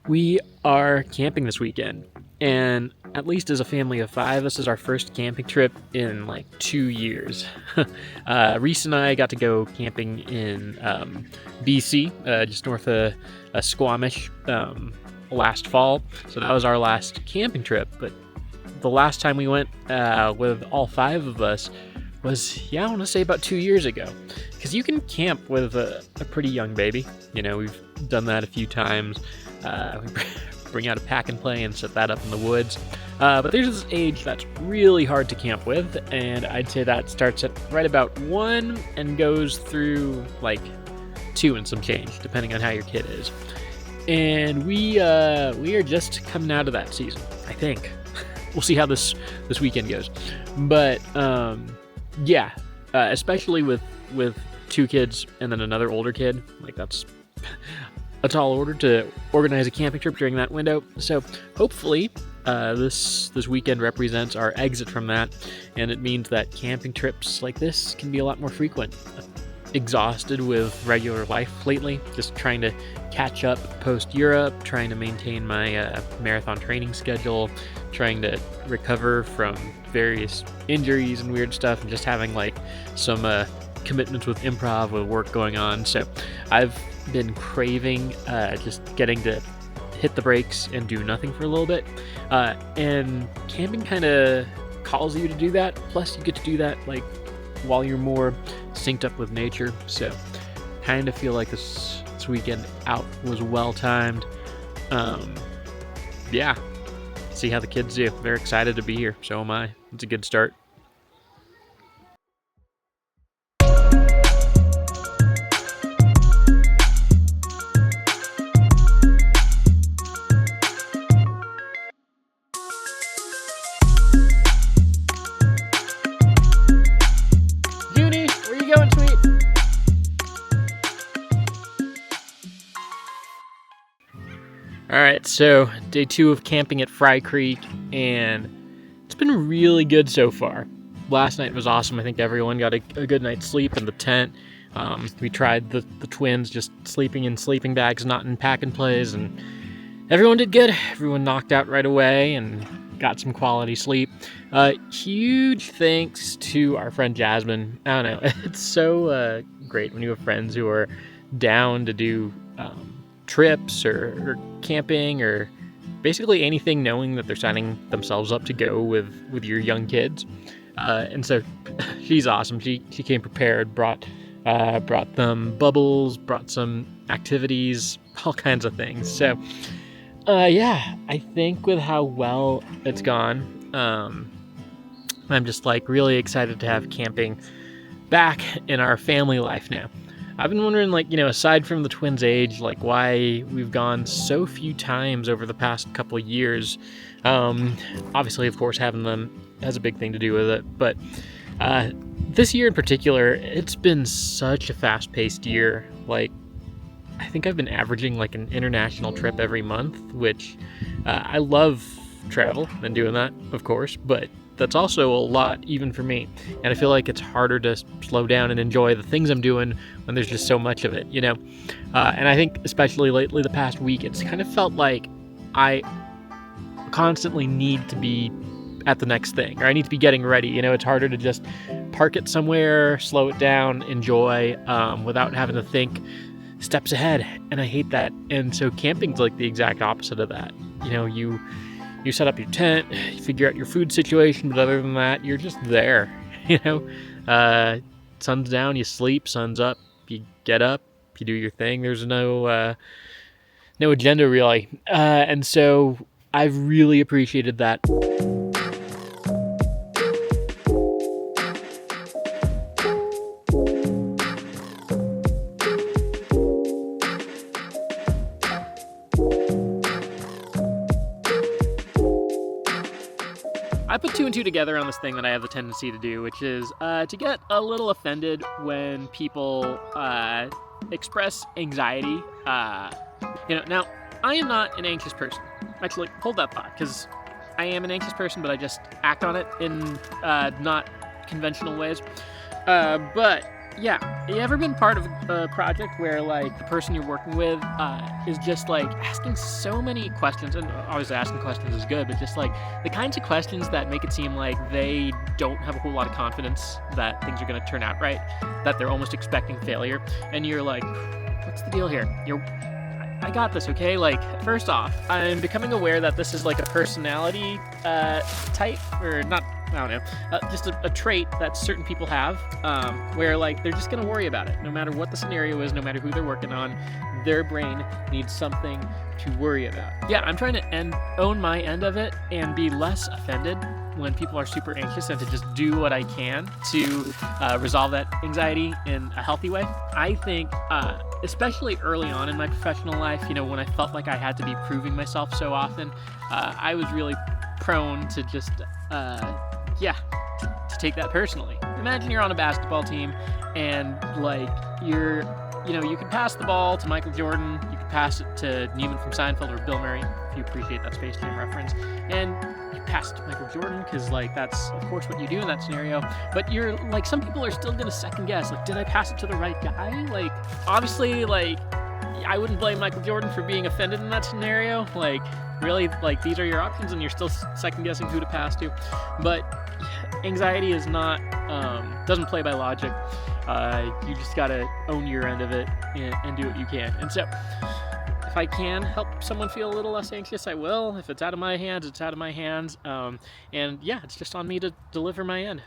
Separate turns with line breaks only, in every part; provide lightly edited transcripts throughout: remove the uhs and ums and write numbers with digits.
We are camping this weekend, and at least as a family of five, this is our first camping trip in like 2 years. Reese and I got to go camping in BC, just north of Squamish, last fall. So that was our last camping trip. But the last time we went with all five of us was, I want to say about 2 years ago. Because you can camp with a pretty young baby. We've done that a few times. We bring out a pack and play and set that up in the woods. But there's this age that's really hard to camp with, and I'd say that starts at right about 1 and goes through like 2 and some change, depending on how your kid is. And we are just coming out of that season, I think. We'll see how this weekend goes. But especially with 2 kids and then another older kid, like that's a tall order to organize a camping trip during that window. So hopefully this weekend represents our exit from that, and it means that camping trips like this can be a lot more frequent. Exhausted with regular life lately, just trying to catch up post-Europe, trying to maintain my marathon training schedule, trying to recover from various injuries and weird stuff, and just having like some commitments with improv with work going on. So I've been craving just getting to hit the brakes and do nothing for a little bit, and camping kind of calls you to do that. Plus you get to do that like while you're more synced up with nature. So kind of feel like this weekend out was well timed. See how the kids do. They're excited to be here, so am I. It's a good start. Alright, so day 2 of camping at Fry Creek, and it's been really good so far. Last night was awesome. I think everyone got a good night's sleep in the tent. We tried the twins just sleeping in sleeping bags, not in pack and plays, and everyone did good. Everyone knocked out right away and got some quality sleep. Huge thanks to our friend Jasmine. I don't know, it's so great when you have friends who are down to do trips or camping or basically anything, knowing that they're signing themselves up to go with your young kids. And so she's awesome. She came prepared, brought them bubbles, brought some activities, all kinds of things. So I think with how well it's gone, I'm just like really excited to have camping back in our family life now. I've been wondering, aside from the twins' age, why we've gone so few times over the past couple of years. Obviously, of course, having them has a big thing to do with it. But this year in particular, it's been such a fast-paced year. I think I've been averaging an international trip every month, which I love travel and doing that, of course, but that's also a lot even for me. And I feel like it's harder to slow down and enjoy the things I'm doing when there's just so much of it, And I think especially lately, the past week, it's kind of felt like I constantly need to be at the next thing, or I need to be getting ready. It's harder to just park it somewhere, slow it down, enjoy, without having to think steps ahead. And I hate that. And so camping's like the exact opposite of that. You set up your tent, you figure out your food situation, but other than that, you're just there, Sun's down, you sleep, sun's up, you get up, you do your thing. There's no agenda really. And so I've really appreciated that. I put 2 and 2 together on this thing that I have the tendency to do, which is to get a little offended when people express anxiety. Now, I am not an anxious person. Actually, hold that thought, because I am an anxious person, but I just act on it in not conventional ways. But Yeah, you ever been part of a project where like the person you're working with is just like asking so many questions, and obviously asking questions is good, but just like the kinds of questions that make it seem like they don't have a whole lot of confidence that things are going to turn out right, that they're almost expecting failure, and you're like, what's the deal here? I got this, okay? Like, first off, I'm becoming aware that this is like a personality type, or not, I don't know, just a trait that certain people have, where like they're just gonna worry about it. No matter what the scenario is, no matter who they're working on, their brain needs something to worry about. Yeah, I'm trying to own my end of it and be less offended when people are super anxious, and to just do what I can to resolve that anxiety in a healthy way. I think, especially early on in my professional life, when I felt like I had to be proving myself so often, I was really prone to just, to take that personally. Imagine you're on a basketball team and like you could pass the ball to Michael Jordan, you could pass it to Newman from Seinfeld or Bill Murray, if you appreciate that Space Jam reference, and you pass it to Michael Jordan because like that's of course what you do in that scenario. But you're like, some people are still gonna second guess, like, did I pass it to the right guy? Like, obviously, like, I wouldn't blame Michael Jordan for being offended in that scenario. Like, really, like, these are your options and you're still second guessing who to pass to. But anxiety is not doesn't play by logic. You just gotta own your end of it and do what you can. And so if I can help someone feel a little less anxious, I will. If it's out of my hands, it's out of my hands. And yeah, it's just on me to deliver my end.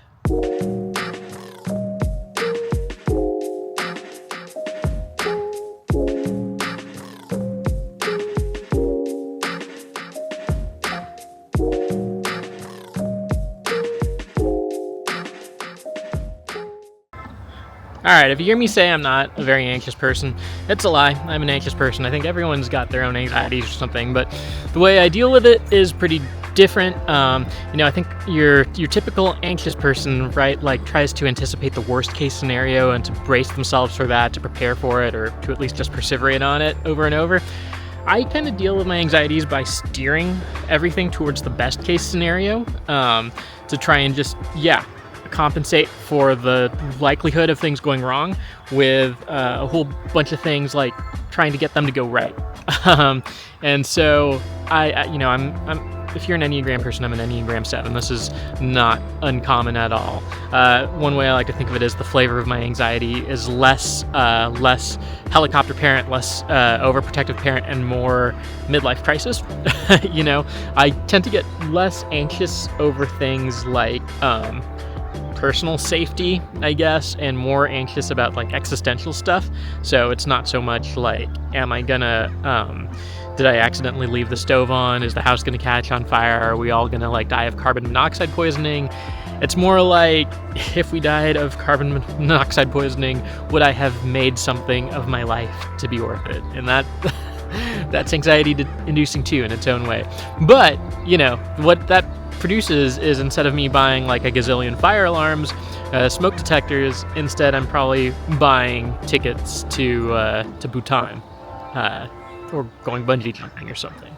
Alright, if you hear me say I'm not a very anxious person, it's a lie. I'm an anxious person. I think everyone's got their own anxieties or something, but the way I deal with it is pretty different. I think your typical anxious person, right, like tries to anticipate the worst case scenario and to brace themselves for that, to prepare for it, or to at least just perseverate on it over and over. I kind of deal with my anxieties by steering everything towards the best case scenario, to try and just, compensate for the likelihood of things going wrong with a whole bunch of things like trying to get them to go right. And so I'm if you're an Enneagram person, I'm an Enneagram 7. This is not uncommon at all. One way I like to think of it is the flavor of my anxiety is less helicopter parent, less overprotective parent, and more midlife crisis. I tend to get less anxious over things like personal safety, I guess, and more anxious about like existential stuff. So it's not so much like, am I gonna did I accidentally leave the stove on? Is the house gonna catch on fire? Are we all gonna like die of carbon monoxide poisoning? It's more like, if we died of carbon monoxide poisoning, would I have made something of my life to be worth it? And that's anxiety inducing too in its own way. But what that produces is, instead of me buying like a gazillion fire alarms, smoke detectors, instead I'm probably buying tickets to Bhutan, or going bungee jumping or something.